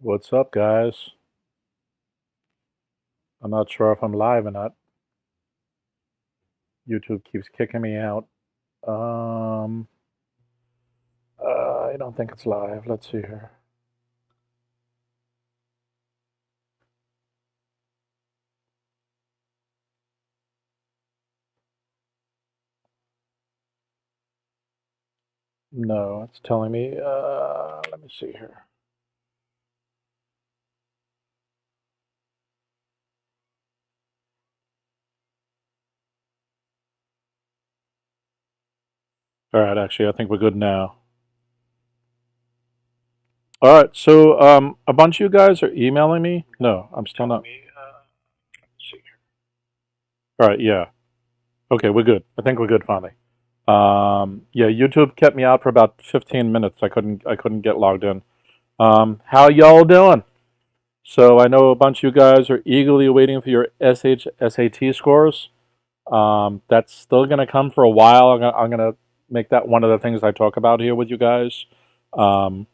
What's up, guys? I'm not sure if I'm live or not. YouTube keeps kicking me out. I don't think it's live. Let's see here. No, it's telling me, let me see here. All right, actually, I think we're good now. All right, so a bunch of you guys are emailing me. No, I'm still not. All right, yeah. Okay, we're good. I think we're good finally. Yeah, YouTube kept me out for about 15 minutes. I couldn't get logged in. How y'all doing? So I know a bunch of you guys are eagerly waiting for your SHSAT scores. That's still going to come for a while. I'm gonna make that one of the things I talk about here with you guys. All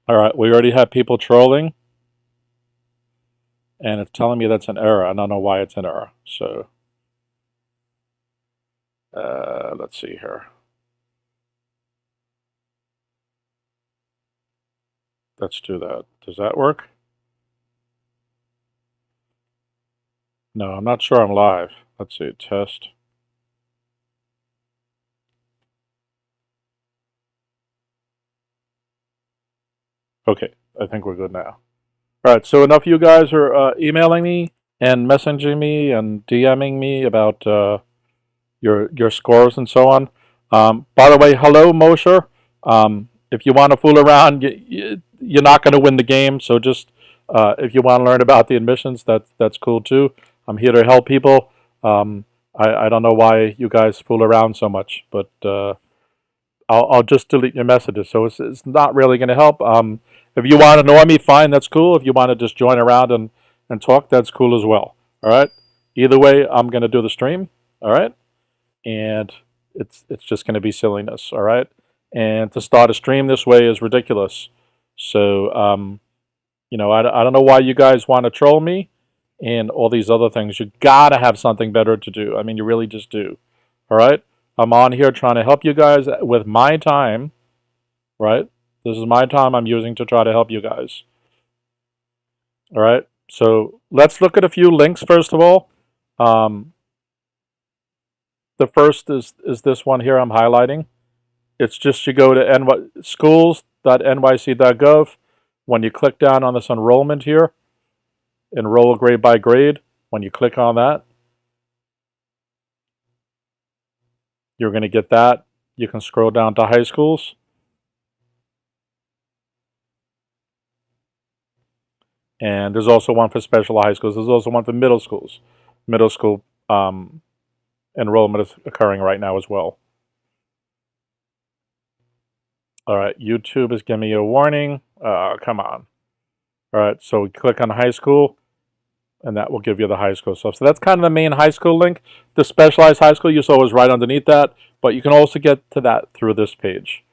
right, we already have people trolling, and it's telling me that's an error. I don't know why it's an error. So let's see here. Let's do that. Does that work? No, I'm not sure I'm live. Let's see, test. Okay, I think we're good now. All right, so enough of you guys are emailing me and messaging me and DMing me about your scores and so on. By the way, hello, Mosher. If you want to fool around, you're not going to win the game. So just if you want to learn about the admissions, that's cool too. I'm here to help people. I don't know why you guys fool around so much, but I'll just delete your messages. So it's not really going to help. If you want to annoy me, fine, that's cool. If you want to just join around and talk, that's cool as well. All right. Either way, I'm going to do the stream. All right. And it's just going to be silliness. All right. And to start a stream this way is ridiculous. So, you know, I don't know why you guys want to troll me and all these other things. You got to have something better to do. I mean, you really just do. All right. I'm on here trying to help you guys with my time. Right. This is my time I'm using to try to help you guys. All right. So let's look at a few links first of all. The first is this one here I'm highlighting. It's just you go to schools.nyc.gov. When you click down on this enrollment here, enroll grade by grade, when you click on that, you're going to get that. You can scroll down to high schools. And there's also one for special high schools. There's also one for middle schools. Middle school enrollment is occurring right now as well. All right, YouTube is giving me a warning. Come on. All right, so we click on high school, and that will give you the high school stuff. So that's kind of the main high school link. The specialized high school you saw was right underneath that, but you can also get to that through this page.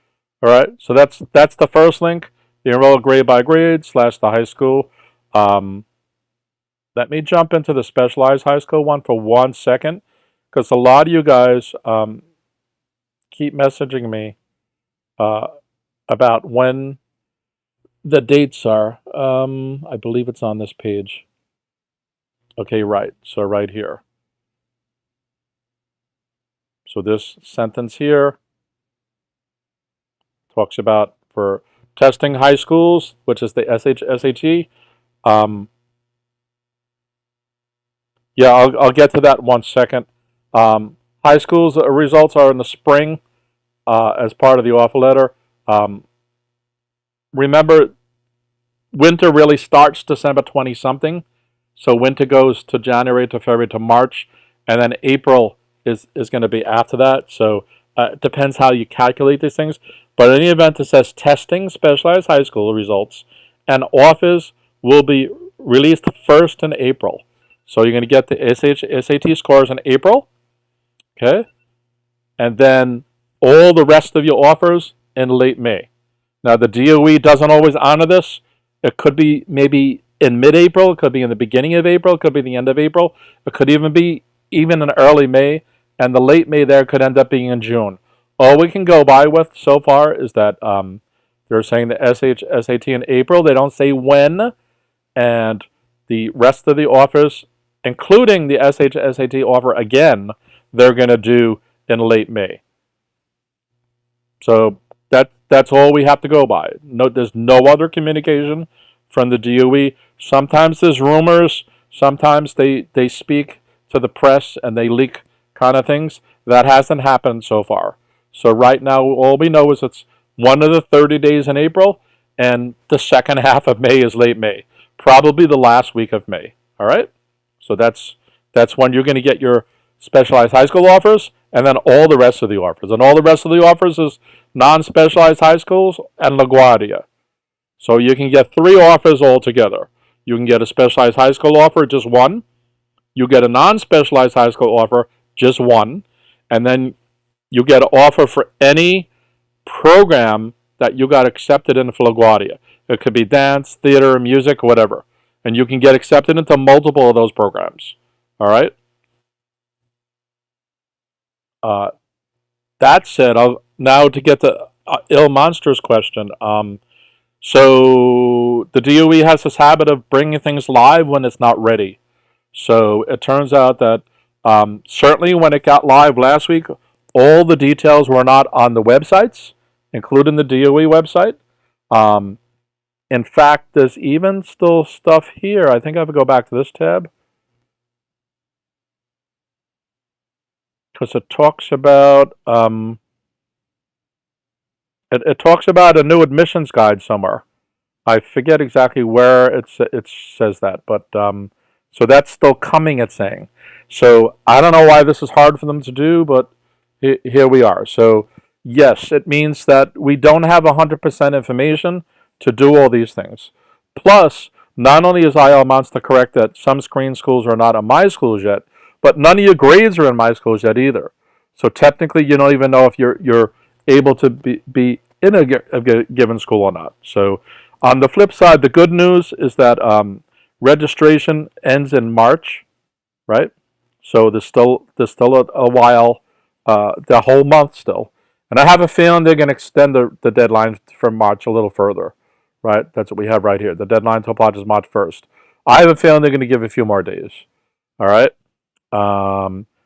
All right, so that's the first link. The enroll grade by grade / the high school. Let me jump into the specialized high school one for 1 second, because a lot of you guys keep messaging me about when the dates are. I believe it's on this page. Okay, right. So right here. So this sentence here talks about for testing high schools, which is the SHSAT. Yeah, I'll get to that in 1 second. High schools results are in the spring as part of the offer letter. Remember, winter really starts December 20-something. So winter goes to January to February to March, and then April is going to be after that. So it depends how you calculate these things. But in any event, it says testing specialized high school results, and offers will be released first in April. So you're going to get the SAT scores in April, okay? And then all the rest of your offers in late May. Now, the DOE doesn't always honor this. It could be maybe in mid-April. It could be in the beginning of April. It could be the end of April. It could even be even in early May. And the late May there could end up being in June. All we can go by with so far is that they're saying the SHSAT in April. They don't say when. And the rest of the offers, including the SHSAT offer again, they're going to do in late May. So that's all we have to go by. No, there's no other communication from the DOE. Sometimes there's rumors. Sometimes they speak to the press and they leak kind of things. That hasn't happened so far. So right now, all we know is it's one of the 30 days in April, and the second half of May is late May. Probably the last week of May. All right? So that's when you're going to get your specialized high school offers, and then all the rest of the offers. And all the rest of the offers is non-specialized high schools and LaGuardia. So you can get 3 offers altogether. You can get a specialized high school offer, just 1. You get a non-specialized high school offer, just 1. And then you get an offer for any program that you got accepted in for LaGuardia. It could be dance, theater, music, whatever. And you can get accepted into multiple of those programs. All right? That said, now to get to Il Monster's question. So the DOE has this habit of bringing things live when it's not ready. So it turns out that certainly when it got live last week, all the details were not on the websites, including the DOE website. In fact, there's even still stuff here. I think I have to go back to this tab. Because it talks about it talks about a new admissions guide somewhere. I forget exactly where it says that, but so that's still coming, it's saying. So I don't know why this is hard for them to do, but here we are. So yes, it means that we don't have 100% information to do all these things. Plus, not only is IL Monster correct that some screen schools are not in my schools yet, but none of your grades are in my schools yet either. So technically, you don't even know if you're able to be in a given school or not. So on the flip side, the good news is that registration ends in March, right? So there's still a while, the whole month still. And I have a feeling they're going to extend the deadline from March a little further, right? That's what we have right here. The deadline to apply is March 1st. I have a feeling they're going to give a few more days, all right?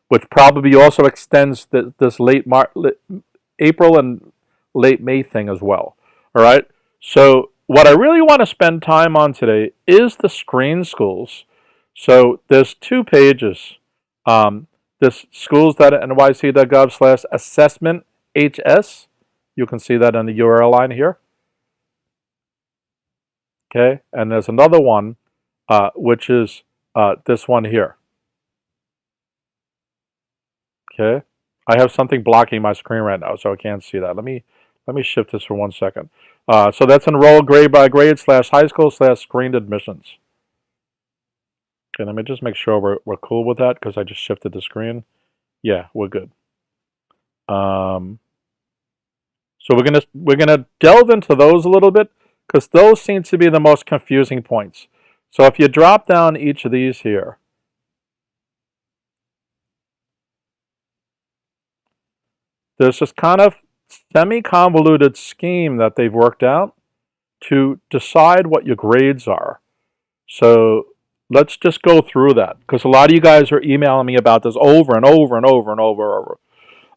Which probably also extends this late April and late May thing as well. All right. So what I really want to spend time on today is the screen schools. So there's 2 pages. This schools at nyc.gov/assessment HS. You can see that on the URL line here. Okay. And there's another one, which is this one here. Okay, I have something blocking my screen right now, so I can't see that. Let me shift this for 1 second. So that's enroll grade by grade / high school / screened admissions. Okay, let me just make sure we're cool with that because I just shifted the screen. Yeah, we're good. So we're gonna delve into those a little bit because those seem to be the most confusing points. So if you drop down each of these here. There's this kind of semi-convoluted scheme that they've worked out to decide what your grades are. So let's just go through that because a lot of you guys are emailing me about this over and over and over and over.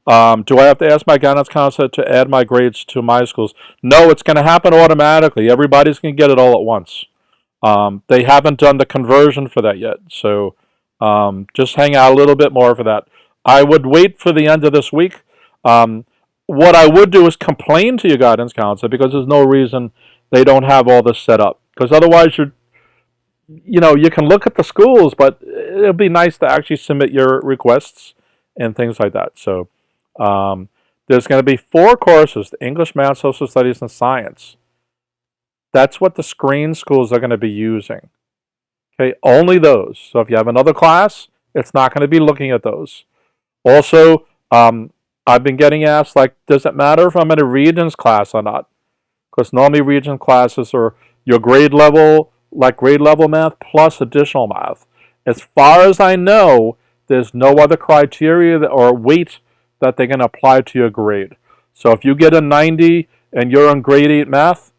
Do I have to ask my guidance counselor to add my grades to my schools? No, it's going to happen automatically. Everybody's going to get it all at once. They haven't done the conversion for that yet. So just hang out a little bit more for that. I would wait for the end of this week. What I would do is complain to your guidance counselor because there's no reason they don't have all this set up. Because otherwise, you can look at the schools, but it'll be nice to actually submit your requests and things like that. So there's going to be 4 courses: English, Math, Social Studies, and Science. That's what the screen schools are going to be using. Okay, only those. So if you have another class, it's not going to be looking at those. Also, I've been getting asked, like, does it matter if I'm in a Regents class or not? Because normally Regents classes are your grade level, like grade level math plus additional math. As far as I know, there's no other criteria or weight that they can apply to your grade. So if you get a 90 and you're in grade 8 math,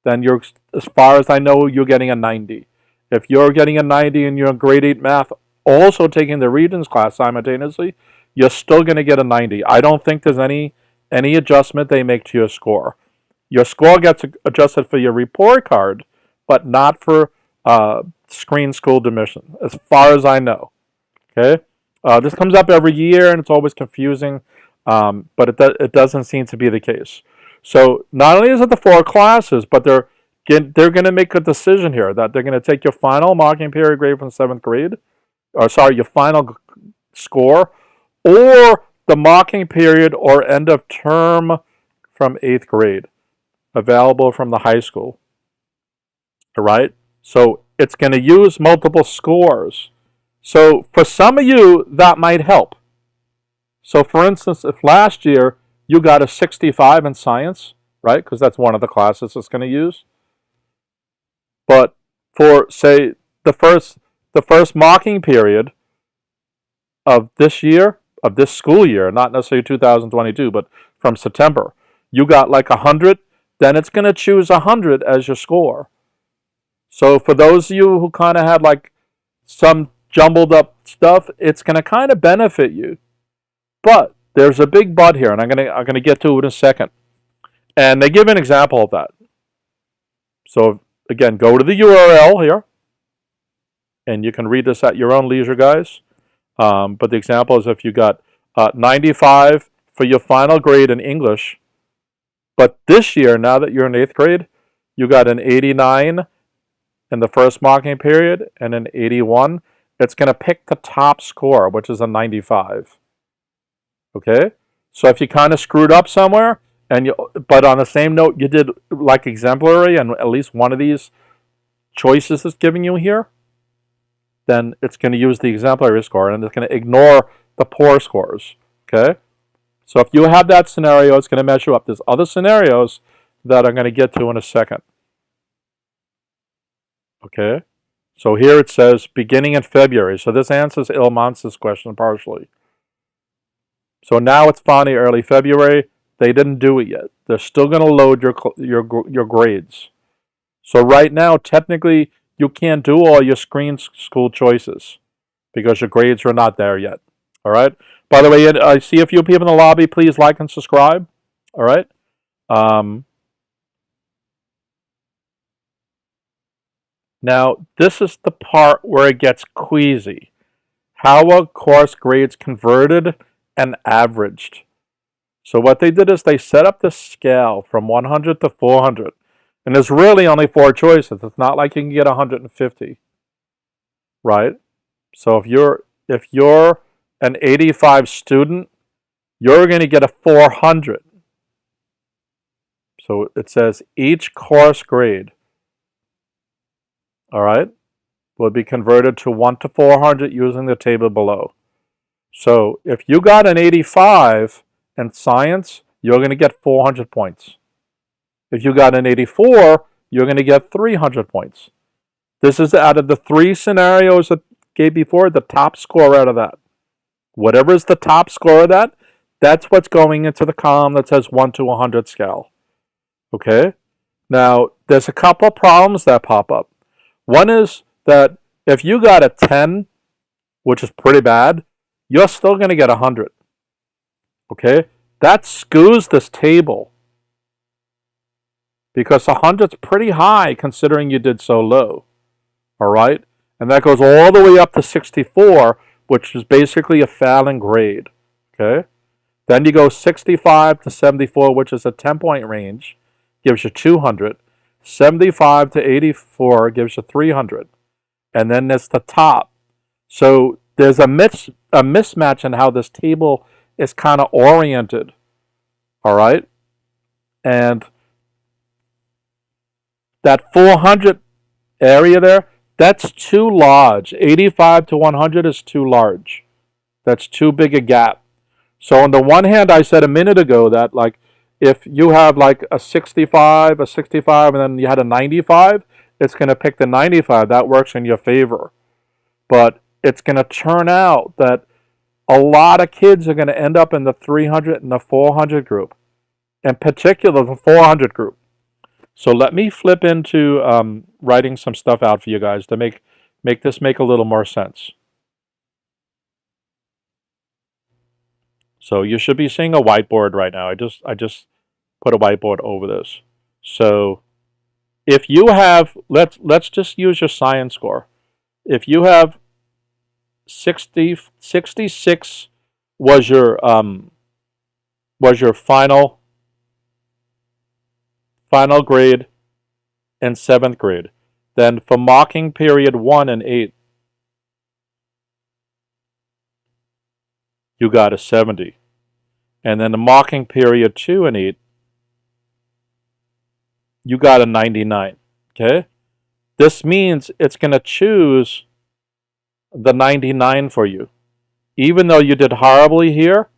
then you're, as far as I know, you're getting a 90. If you're getting a 90 and you're in grade 8 math, also taking the Regents class simultaneously, you're still going to get a 90. I don't think there's any adjustment they make to your score. Your score gets adjusted for your report card, but not for screen school admission, as far as I know. Okay, this comes up every year, and it's always confusing, but it doesn't seem to be the case. So not only is it the 4 classes, but they're going to make a decision here that they're going to take your final marking period grade from 7th grade, or sorry, your final score, or the marking period or end of term from 8th grade, available from the high school. All right? So it's going to use multiple scores. So for some of you, that might help. So for instance, if last year you got a 65 in science, right? Because that's one of the classes it's going to use. But for, say, the first marking period of this year, of this school year, not necessarily 2022, but from September, you got like 100, then it's going to choose 100 as your score. So for those of you who kind of had like some jumbled up stuff, it's going to kind of benefit you. But there's a big but here, and I'm going to get to it in a second. And they give an example of that. So again, go to the URL here, and you can read this at your own leisure, guys. But the example is if you got 95 for your final grade in English, but this year, now that you're in 8th grade, you got an 89 in the first marking period and an 81. It's going to pick the top score, which is a 95. Okay? So if you kind of screwed up somewhere, but on the same note, you did like exemplary, and at least one of these choices is giving you here, then it's going to use the exemplary score, and it's going to ignore the poor scores. Okay? So if you have that scenario, it's going to mess you up. There's other scenarios that I'm going to get to in a second. Okay? So here it says beginning in February. So this answers Ilman's question partially. So now it's finally early February. They didn't do it yet. They're still going to load your grades. So right now, technically, you can't do all your screen school choices because your grades are not there yet. All right? By the way, I see a few people in the lobby. Please like and subscribe. All right? Now, this is the part where it gets queasy. How are course grades converted and averaged? So what they did is they set up this scale from 100 to 400. And there's really only 4 choices. It's not like you can get 150. Right? So if you're an 85 student, you're going to get a 400. So it says each course grade, all right, will be converted to 1 to 400 using the table below. So if you got an 85 in science, you're going to get 400 points. If you got an 84, you're going to get 300 points. This is out of the 3 scenarios that gave before, the top score out of that. Whatever is the top score of that, that's what's going into the column that says 1 to 100 scale. Okay? Now, there's a couple of problems that pop up. One is that if you got a 10, which is pretty bad, you're still going to get 100. Okay? That skews this table, because 100's pretty high considering you did so low. All right? And that goes all the way up to 64, which is basically a failing grade. Okay? Then you go 65 to 74, which is a 10-point range, gives you 200. 75 to 84 gives you 300. And then there's the top. So there's a mismatch in how this table is kind of oriented. All right? And that 400 area there, that's too large. 85 to 100 is too large. That's too big a gap. So on the one hand, I said a minute ago that like if you have like a 65, and then you had a 95, it's going to pick the 95. That works in your favor. But it's going to turn out that a lot of kids are going to end up in the 300 and the 400 group, in particular the 400 group. So let me flip into writing some stuff out for you guys to make this make a little more sense. So you should be seeing a whiteboard right now. I just put a whiteboard over this. So if you have, let's just use your science score. If you have 66 was your final grade in 7th grade, then for marking period 1 and 8, you got a 70. And then the marking period 2 and 8, you got a 99. Okay? This means it's going to choose the 99 for you, even though you did horribly here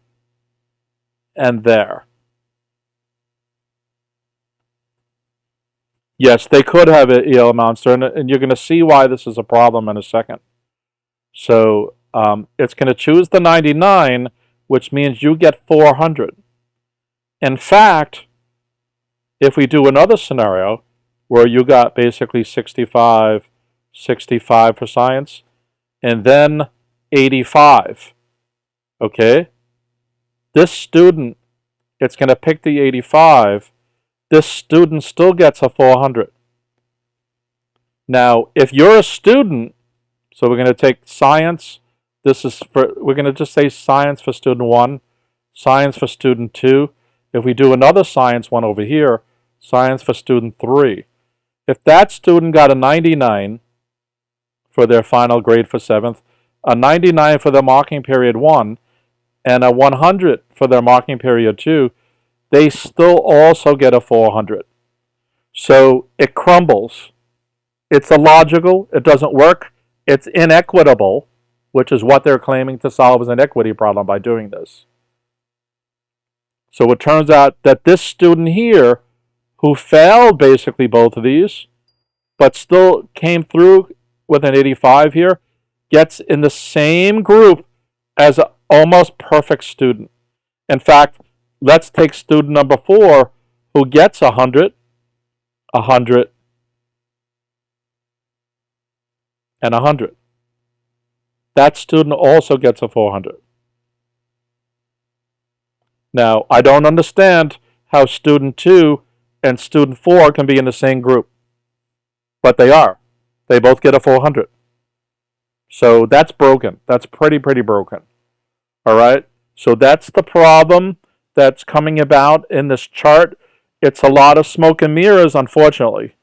and there. Yes, they could have an EL monster, and you're going to see why this is a problem in a second. So it's going to choose the 99, which means you get 400. In fact, if we do another scenario where you got basically 65 for science, and then 85, okay? This student, it's going to pick the 85. This student still gets a 400. Now, if you're a student, so we're going to take science, we're going to just say science for student 1, science for student 2. If we do another science one over here, science for student 3. If that student got a 99 for their final grade for 7th, a 99 for their marking period 1, and a 100 for their marking period 2, they still also get a 400. So it crumbles. It's illogical. It doesn't work. It's inequitable, which is what they're claiming to solve as an equity problem by doing this. So it turns out that this student here, who failed basically both of these, but still came through with an 85 here, gets in the same group as an almost perfect student. In fact, let's take student number 4, who gets 100, 100, and 100. That student also gets a 400. Now, I don't understand how student 2 and student 4 can be in the same group, but they are. They both get a 400. So that's broken. That's pretty broken. All right? So that's the problem that's coming about in this chart. It's a lot of smoke and mirrors, unfortunately.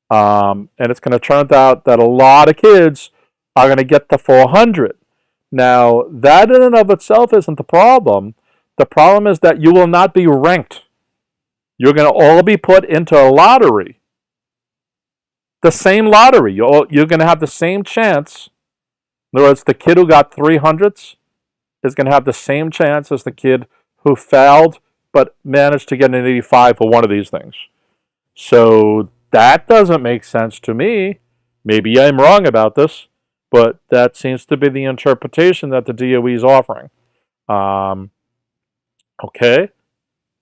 And it's going to turn out that a lot of kids are going to get the 400. Now, that in and of itself isn't the problem. The problem is that you will not be ranked. You're going to all be put into a lottery. The same lottery. You're going to have the same chance. In other words, the kid who got 300s is going to have the same chance as the kid who failed but managed to get an 85 for one of these things. So that doesn't make sense to me. Maybe I'm wrong about this, but that seems to be the interpretation that the DOE is offering. Okay.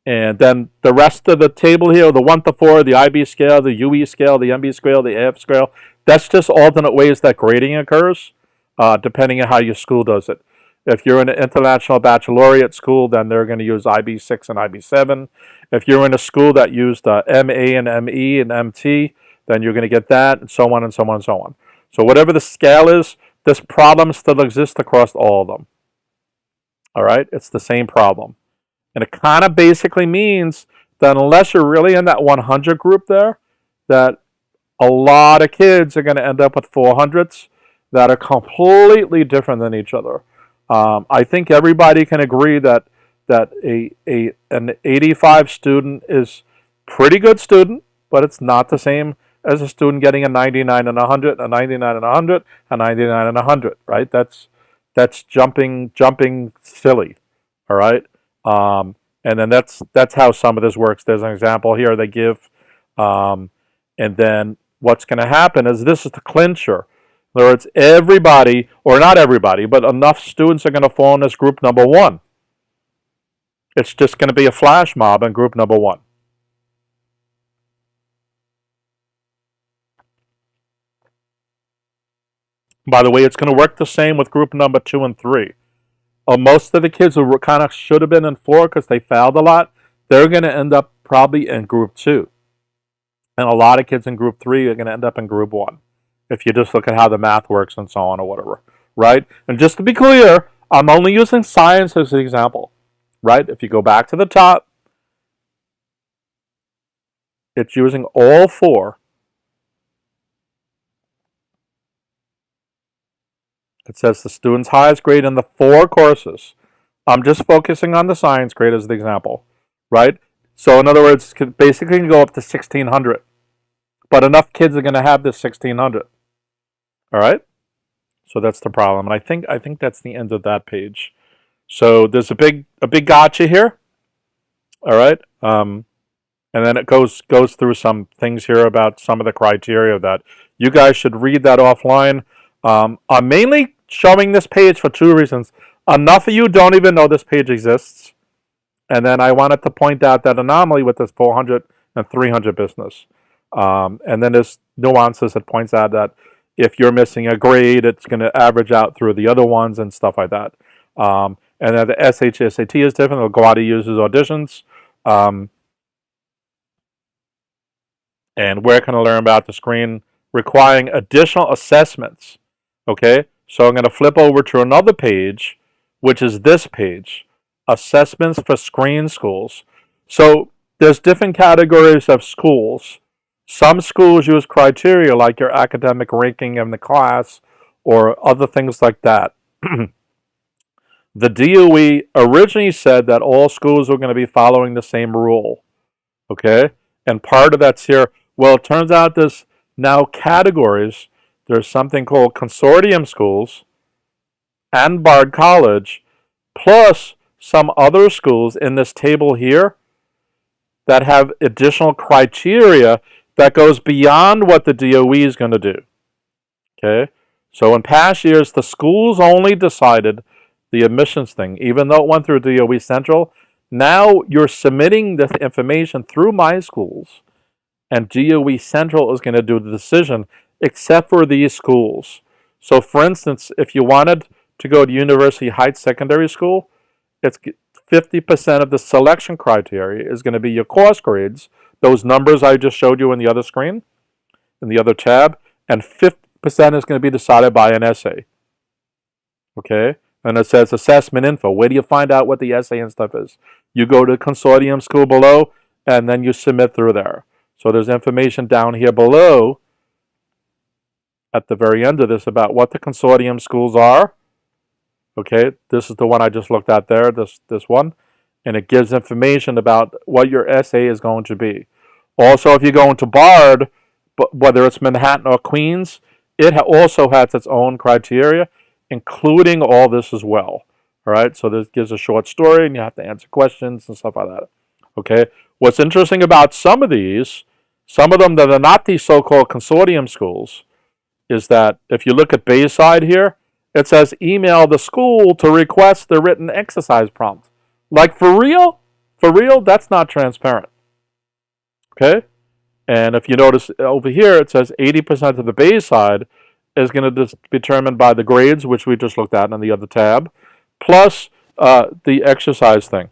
And then the rest of the table here, the 1 to 4, the IB scale, the UE scale, the MB scale, the AF scale, that's just alternate ways that grading occurs, depending on how your school does it. If you're in an international baccalaureate school, then they're going to use IB6 and IB7. If you're in a school that used MA and ME and MT, then you're going to get that, and so on and so on and so on. So whatever the scale is, this problem still exists across all of them. All right? It's the same problem. And it kind of basically means that unless you're really in that 100 group there, that a lot of kids are going to end up with 400s that are completely different than each other. I think everybody can agree that an 85 student is pretty good student, but it's not the same as a student getting a 99 and 100, a 99 and 100, a 99 and 100, right? That's jumping silly. All right. And then that's how some of this works. There's an example here they give, and then what's going to happen is this is the clincher. In other words, everybody, or not everybody, but enough students are going to fall in this group number 1. It's just going to be a flash mob in group number 1. By the way, it's going to work the same with group number 2 and 3. Most of the kids who kind of should have been in 4 because they failed a lot, they're going to end up probably in group 2. And a lot of kids in group 3 are going to end up in group 1. If you just look at how the math works and so on or whatever, right? And just to be clear, I'm only using science as an example, right? If you go back to the top, it's using all 4. It says the student's highest grade in the 4 courses. I'm just focusing on the science grade as the example, right? So in other words, it basically can go up to 1,600. But enough kids are going to have this 1,600. All right? So that's the problem. And I think that's the end of that page. So there's a big gotcha here. All right? And then it goes through some things here about some of the criteria that you guys should read that offline. I'm mainly showing this page for 2 reasons. Enough of you don't even know this page exists. And then I wanted to point out that anomaly with this 400 and 300 business. And then there's nuances that points out that if you're missing a grade, it's going to average out through the other ones and stuff like that. And then the SHSAT is different. The Guwahati uses auditions. And where can I learn about the screen requiring additional assessments? Okay, so I'm going to flip over to another page, which is this page, assessments for screen schools. So there's different categories of schools. Some schools use criteria like your academic ranking in the class or other things like that. The DOE originally said that all schools were going to be following the same rule. Okay, and part of that's here. Well, it turns out there's now categories. There's something called Consortium Schools and Bard College, plus some other schools in this table here that have additional criteria that goes beyond what the DOE is going to do. Okay? So in past years, the schools only decided the admissions thing, even though it went through DOE Central. Now you're submitting this information through My Schools, and DOE Central is going to do the decision, except for these schools. So for instance, if you wanted to go to University Heights Secondary School, it's 50% of the selection criteria is going to be your course grades, those numbers I just showed you in the other screen, in the other tab, and 50% is going to be decided by an essay. Okay? And it says assessment info. Where do you find out what the essay and stuff is? You go to Consortium School below, and then you submit through there. So there's information down here below at the very end of this about what the consortium schools are. Okay, this is the one I just looked at there, this one. And it gives information about what your essay is going to be. Also, if you go into Bard, whether it's Manhattan or Queens, it also has its own criteria, including all this as well. All right, so this gives a short story, and you have to answer questions and stuff like that. Okay, what's interesting about some of these, some of them that are not these so-called consortium schools, is that if you look at Bayside here, it says email the school to request the written exercise prompt. Like for real? For real? That's not transparent. Okay? And if you notice over here, it says 80% of the Bayside is going to be determined by the grades, which we just looked at in the other tab, plus the exercise thing.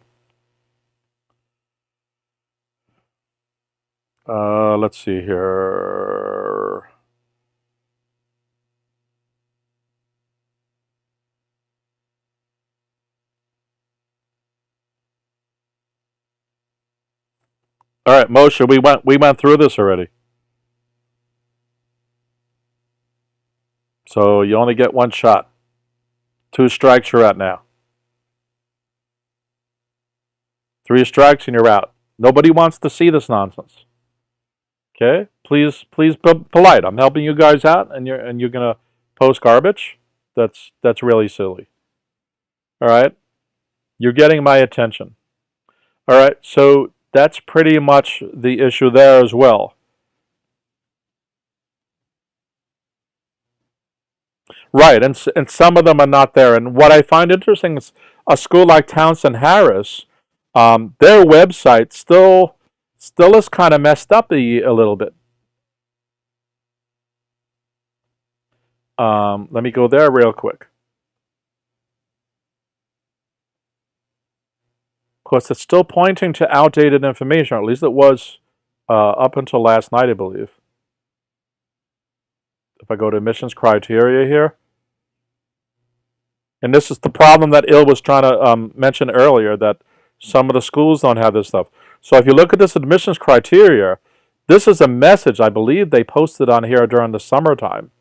Let's see here. All right, Moshe, we went through this already. So you only get one shot. 2 strikes, you're out now. 3 strikes and you're out. Nobody wants to see this nonsense. Okay? Please be polite. I'm helping you guys out, and you're gonna post garbage. That's really silly. All right? You're getting my attention. All right, so that's pretty much the issue there as well. Right, and some of them are not there. And what I find interesting is a school like Townsend Harris, their website still is kind of messed up a little bit. Let me go there real quick. Of course, it's still pointing to outdated information, or at least it was up until last night, I believe. If I go to admissions criteria here, and this is the problem that Il was trying to mention earlier, that some of the schools don't have this stuff. So if you look at this admissions criteria, this is a message I believe they posted on here during the summertime,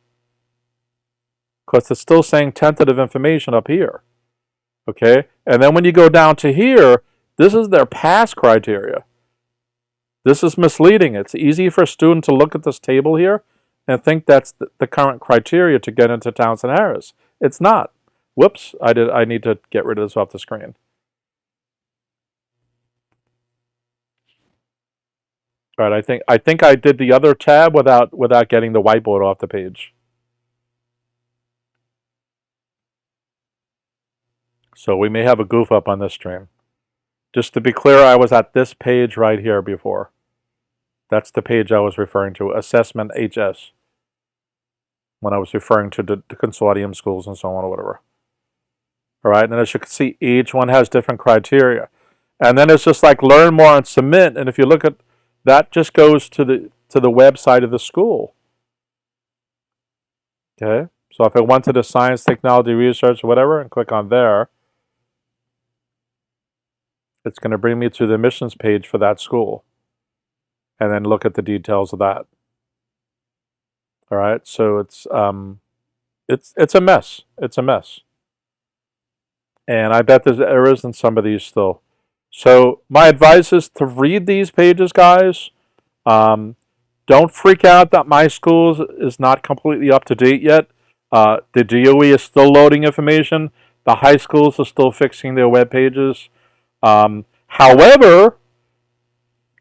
because it's still saying tentative information up here. Okay, and then when you go down to here, this is their pass criteria. This is misleading. It's easy for a student to look at this table here and think that's the current criteria to get into Townsend Harris. It's not. Whoops, I need to get rid of this off the screen. All right, I think I did the other tab without getting the whiteboard off the page. So we may have a goof up on this stream. Just to be clear, I was at this page right here before. That's the page I was referring to, Assessment HS, when I was referring to the consortium schools and so on or whatever. All right, and as you can see, each one has different criteria. And then it's just like learn more and submit. And if you look at that, just goes to the website of the school. Okay, so if I went to the science, technology, research, or whatever, and click on there, it's going to bring me to the admissions page for that school, and then look at the details of that. All right, so it's a mess. It's a mess, and I bet there's errors in some of these still. So my advice is to read these pages, guys. Don't freak out that my school is not completely up to date yet. The DOE is still loading information. The high schools are still fixing their web pages. However,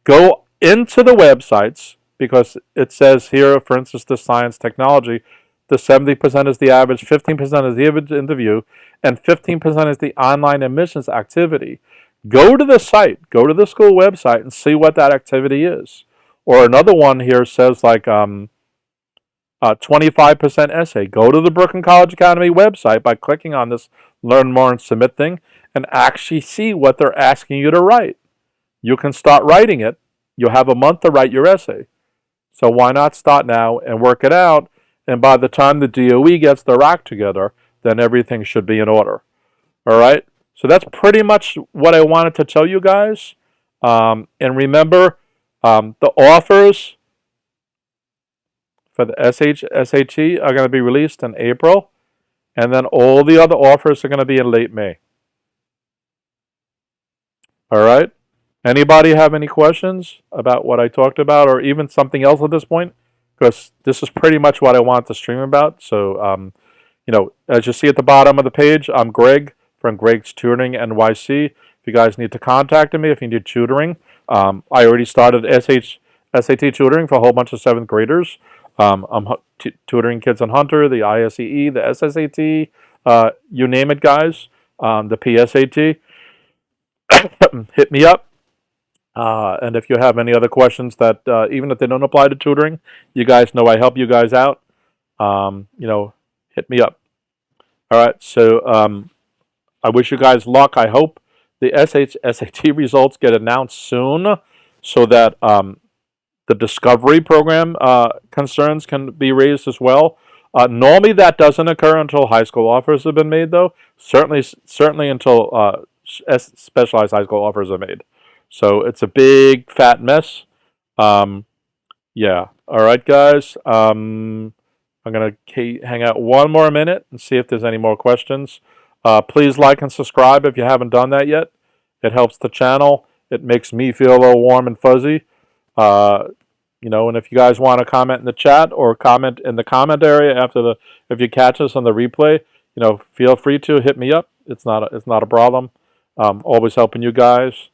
go into the websites, because it says here, for instance, the science technology, the 70% is the average, 15% is the average interview, and 15% is the online admissions activity. Go to the site, go to the school website and see what that activity is. Or another one here says like 25% essay. Go to the Bergen College Academy website by clicking on this Learn More and Submit thing and actually see what they're asking you to write. You can start writing it. You'll have a month to write your essay. So why not start now and work it out? And by the time the DOE gets their act together, then everything should be in order. All right? So that's pretty much what I wanted to tell you guys. And remember, the offers for the SHSAT are going to be released in April. And then all the other offers are going to be in late May. All right? Anybody have any questions about what I talked about, or even something else at this point? Because this is pretty much what I want to stream about. So, you know, as you see at the bottom of the page, I'm Greg from GregsTutoringNYC. If you guys need to contact me, if you need tutoring, I already started SAT tutoring for a whole bunch of 7th graders. I'm tutoring kids on Hunter, the ISEE, the SSAT, you name it, guys. The PSAT. Hit me up. And if you have any other questions that, even if they don't apply to tutoring, you guys know I help you guys out. You know, hit me up. All right, so I wish you guys luck. I hope the SHSAT results get announced soon so that the discovery program concerns can be raised as well. Normally that doesn't occur until high school offers have been made, though. Certainly until specialized high school offers are made. So it's a big fat mess. Yeah. All right, guys. I'm going to hang out one more minute and see if there's any more questions. Please like and subscribe if you haven't done that yet. It helps the channel. It makes me feel a little warm and fuzzy. You know, and if you guys want to comment in the chat or comment in the comment area after if you catch us on the replay, you know, feel free to hit me up. It's not a problem. Always helping you guys,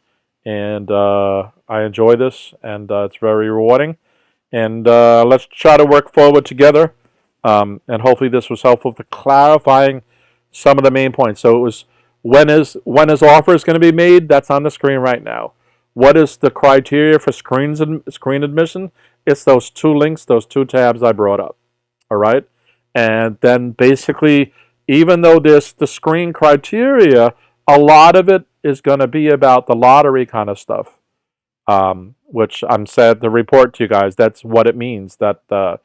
and I enjoy this, and it's very rewarding. And let's try to work forward together. And hopefully this was helpful for clarifying some of the main points. So it was when is offers going to be made? That's on the screen right now. What is the criteria for screen admission? It's those two links, those two tabs I brought up. All right, and then basically, even though there's the screen criteria, a lot of it is going to be about the lottery kind of stuff, which I'm sad to report to you guys. That's what it means. That a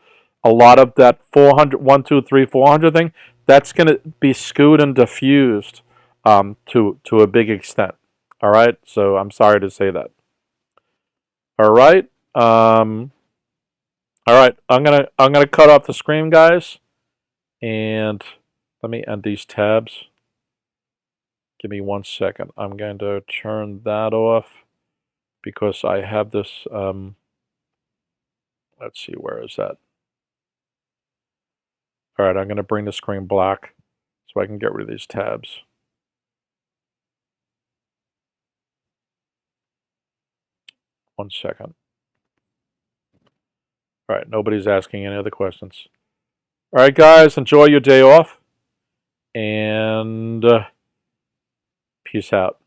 lot of that 400, 1, 2, 3, 400 thing, that's going to be skewed and diffused to a big extent. All right, so I'm sorry to say that. All right, I'm gonna cut off the screen, guys, and let me end these tabs. Give me 1 second. I'm going to turn that off because I have this. Let's see, where is that? All right, I'm going to bring the screen black so I can get rid of these tabs. One second. All right, nobody's asking any other questions. All right, guys, enjoy your day off, and peace out.